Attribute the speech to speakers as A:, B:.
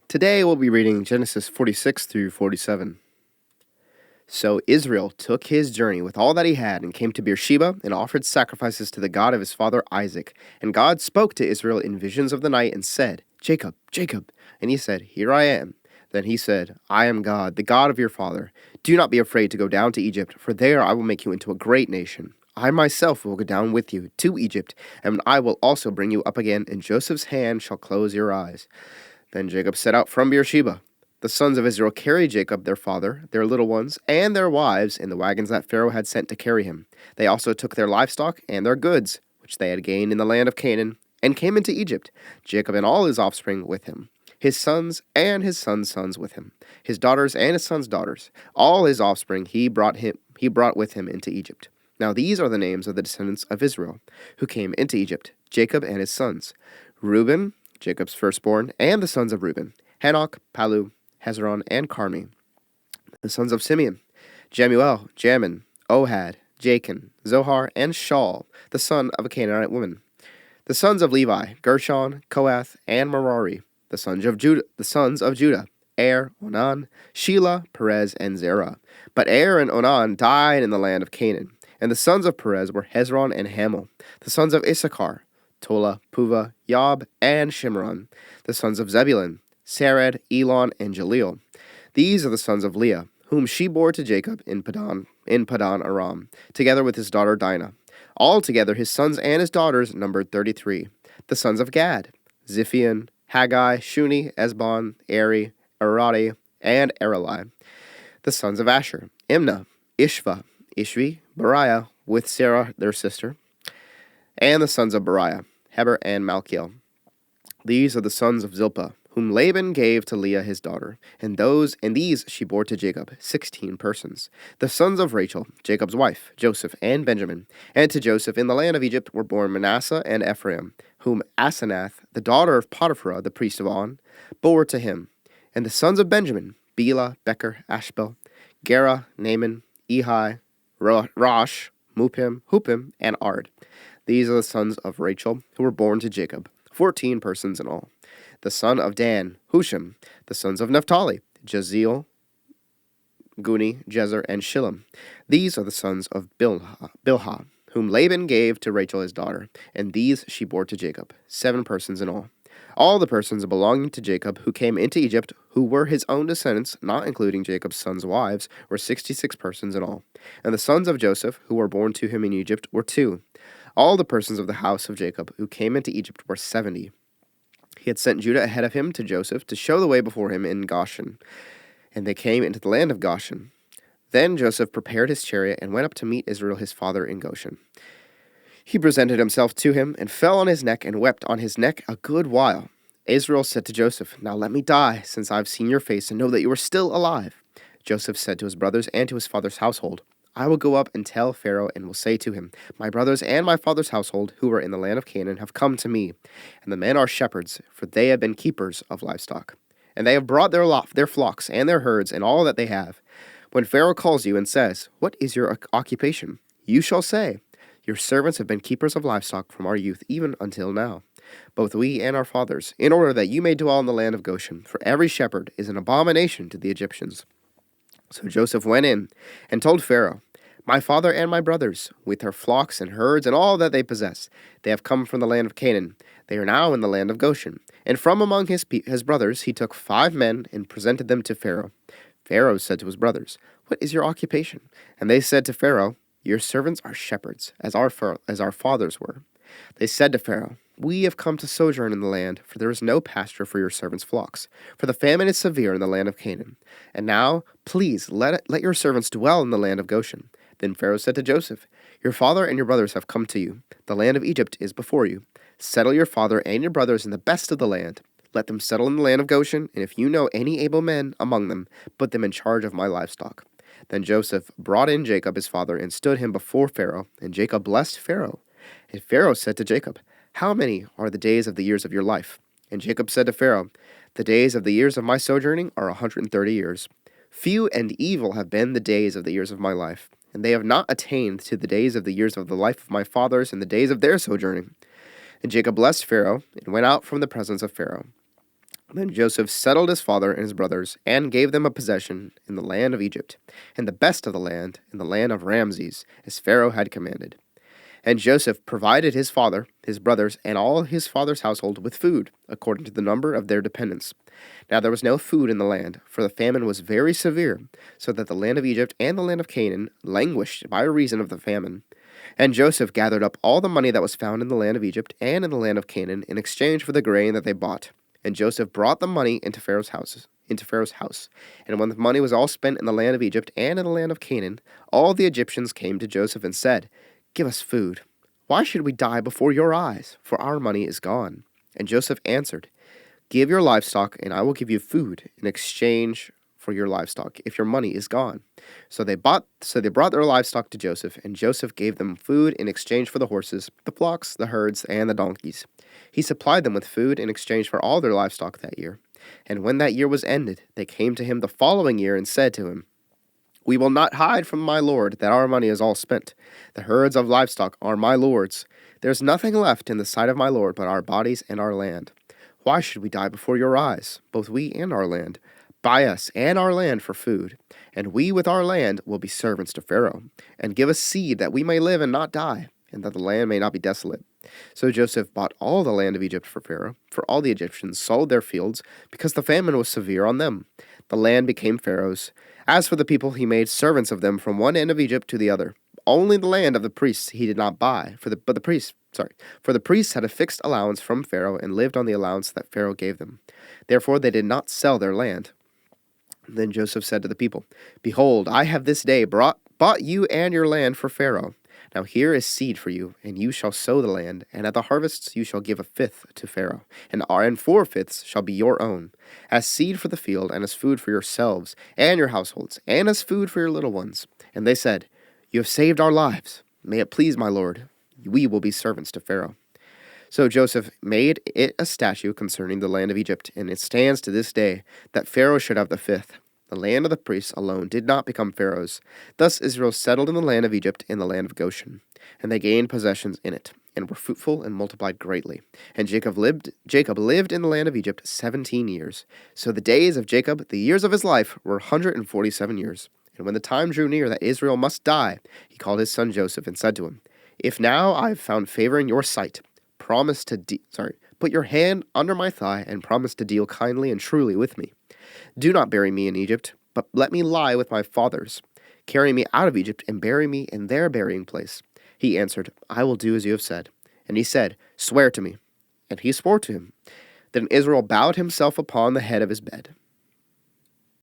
A: Today we'll be reading Genesis 46 through 47. So Israel took his journey with all that he had and came to Beersheba and offered sacrifices to the God of his father Isaac. And God spoke to Israel in visions of the night and said, "Jacob, Jacob." And he said, "Here I am." Then he said, "I am God, the God of your father. Do not be afraid to go down to Egypt, for there I will make you into a great nation. I myself will go down with you to Egypt, and I will also bring you up again, and Joseph's hand shall close your eyes." Then Jacob set out from Beersheba. The sons of Israel carried Jacob, their father, their little ones, and their wives in the wagons that Pharaoh had sent to carry him. They also took their livestock and their goods, which they had gained in the land of Canaan, and came into Egypt, Jacob and all his offspring with him, his sons and his sons' sons with him, his daughters and his sons' daughters. All his offspring he brought with him into Egypt. Now these are the names of the descendants of Israel, who came into Egypt, Jacob and his sons: Reuben, Jacob's firstborn, and the sons of Reuben: Hanok, Palu, Hezron, and Carmi. The sons of Simeon: Jemuel, Jamin, Ohad, Jachin, Zohar, and Shaul, the son of a Canaanite woman. The sons of Levi: Gershon, Kohath, and Merari. The sons of Judah: Er, Onan, Shelah, Perez, and Zerah. But Er and Onan died in the land of Canaan. And the sons of Perez were Hezron and Hamel. The sons of Issachar: Tola, Puva, Yob, and Shimron. The sons of Zebulun: Sered, Elon, and Jaleel. These are the sons of Leah, whom she bore to Jacob in Padan Aram, together with his daughter Dinah. Altogether his sons and his daughters numbered 33. The sons of Gad: Ziphion, Haggai, Shuni, Esbon, Eri, Aradi, and Areli. The sons of Asher: Imnah, Ishva, Ishvi, Beriah, with Sarah their sister. And the sons of Beriah: Heber and Malchiel. These are the sons of Zilpah, whom Laban gave to Leah his daughter, and these she bore to Jacob, 16 persons. The sons of Rachel, Jacob's wife, Joseph and Benjamin. And to Joseph in the land of Egypt were born Manasseh and Ephraim, whom Asenath, the daughter of Potiphar, the priest of On, bore to him. And the sons of Benjamin: Bela, Becher, Ashbel, Gera, Naaman, Ehi, Rosh, Hupim, and Ard. These are the sons of Rachel, who were born to Jacob, 14 persons in all. The son of Dan: Husham. The sons of Naphtali: Jaziel, Guni, Jezer, and Shillem. These are the sons of Bilhah, whom Laban gave to Rachel his daughter, and these she bore to Jacob, 7 persons in all. All the persons belonging to Jacob who came into Egypt, who were his own descendants, not including Jacob's sons' wives, were 66 persons in all. And the sons of Joseph, who were born to him in Egypt, were 2. All the persons of the house of Jacob who came into Egypt were 70. He had sent Judah ahead of him to Joseph to show the way before him in Goshen, and they came into the land of Goshen. Then Joseph prepared his chariot and went up to meet Israel his father in Goshen. He presented himself to him and fell on his neck and wept on his neck a good while. Israel said to Joseph, "Now let me die, since I have seen your face and know that you are still alive." Joseph said to his brothers and to his father's household, "I will go up and tell Pharaoh and will say to him, 'My brothers and my father's household, who are in the land of Canaan, have come to me, and the men are shepherds, for they have been keepers of livestock. And they have brought their flocks and their herds and all that they have. When Pharaoh calls you and says, "What is your occupation?" you shall say, "Your servants have been keepers of livestock from our youth even until now, both we and our fathers, in order that you may dwell in the land of Goshen, for every shepherd is an abomination to the Egyptians." So Joseph went in and told Pharaoh, "My father and my brothers, with their flocks and herds and all that they possess, they have come from the land of Canaan. They are now in the land of Goshen." And from among his brothers he took 5 men and presented them to Pharaoh. Pharaoh said to his brothers, "What is your occupation?" And they said to Pharaoh, "Your servants are shepherds, as our fathers were." They said to Pharaoh, "We have come to sojourn in the land, for there is no pasture for your servants' flocks, for the famine is severe in the land of Canaan. And now, please, let your servants dwell in the land of Goshen." Then Pharaoh said to Joseph, "Your father and your brothers have come to you. The land of Egypt is before you. Settle your father and your brothers in the best of the land. Let them settle in the land of Goshen, and if you know any able men among them, put them in charge of my livestock." Then Joseph brought in Jacob his father and stood him before Pharaoh, and Jacob blessed Pharaoh. And Pharaoh said to Jacob, "How many are the days of the years of your life?" And Jacob said to Pharaoh, "The days of the years of my sojourning are 130 years. Few and evil have been the days of the years of my life, and they have not attained to the days of the years of the life of my fathers in the days of their sojourning." And Jacob blessed Pharaoh, and went out from the presence of Pharaoh. Then Joseph settled his father and his brothers, and gave them a possession in the land of Egypt, and the best of the land in the land of Ramses, as Pharaoh had commanded. And Joseph provided his father, his brothers, and all his father's household with food, according to the number of their dependents. Now there was no food in the land, for the famine was very severe, so that the land of Egypt and the land of Canaan languished by reason of the famine. And Joseph gathered up all the money that was found in the land of Egypt and in the land of Canaan in exchange for the grain that they bought. And Joseph brought the money into Pharaoh's house. And when the money was all spent in the land of Egypt and in the land of Canaan, all the Egyptians came to Joseph and said, "Give us food. Why should we die before your eyes? For our money is gone." And Joseph answered, "Give your livestock, and I will give you food in exchange for your livestock, if your money is gone." So they brought their livestock to Joseph, and Joseph gave them food in exchange for the horses, the flocks, the herds, and the donkeys. He supplied them with food in exchange for all their livestock that year. And when that year was ended, they came to him the following year and said to him, "We will not hide from my lord that our money is all spent. The herds of livestock are my lord's. There is nothing left in the sight of my lord but our bodies and our land. Why should we die before your eyes, both we and our land? Buy us and our land for food, and we with our land will be servants to Pharaoh, and give us seed that we may live and not die, and that the land may not be desolate." So Joseph bought all the land of Egypt for Pharaoh, for all the Egyptians sold their fields, because the famine was severe on them. The land became Pharaoh's. As for the people, he made servants of them from one end of Egypt to the other. Only the land of the priests he did not buy, for the priests had a fixed allowance from Pharaoh and lived on the allowance that Pharaoh gave them. Therefore they did not sell their land. Then Joseph said to the people, "Behold, I have this day bought you and your land for Pharaoh. Now here is seed for you, and you shall sow the land, and at the harvests you shall give a fifth to Pharaoh, and 4/5 shall be your own, as seed for the field, and as food for yourselves and your households, and as food for your little ones." And they said, "You have saved our lives. May it please my lord, we will be servants to Pharaoh." So Joseph made it a statute concerning the land of Egypt, and it stands to this day, that Pharaoh should have the fifth. The land of the priests alone did not become Pharaoh's. Thus Israel settled in the land of Egypt in the land of Goshen, and they gained possessions in it, and were fruitful and multiplied greatly. And Jacob lived in the land of Egypt 17 years. So the days of Jacob, the years of his life, were 147 years. And when the time drew near that Israel must die, he called his son Joseph and said to him, "If now I have found favor in your sight, put your hand under my thigh and promise to deal kindly and truly with me. Do not bury me in Egypt, but let me lie with my fathers. Carry me out of Egypt and bury me in their burying place." He answered, "I will do as you have said." And he said, "Swear to me." And he swore to him. Then Israel bowed himself upon the head of his bed.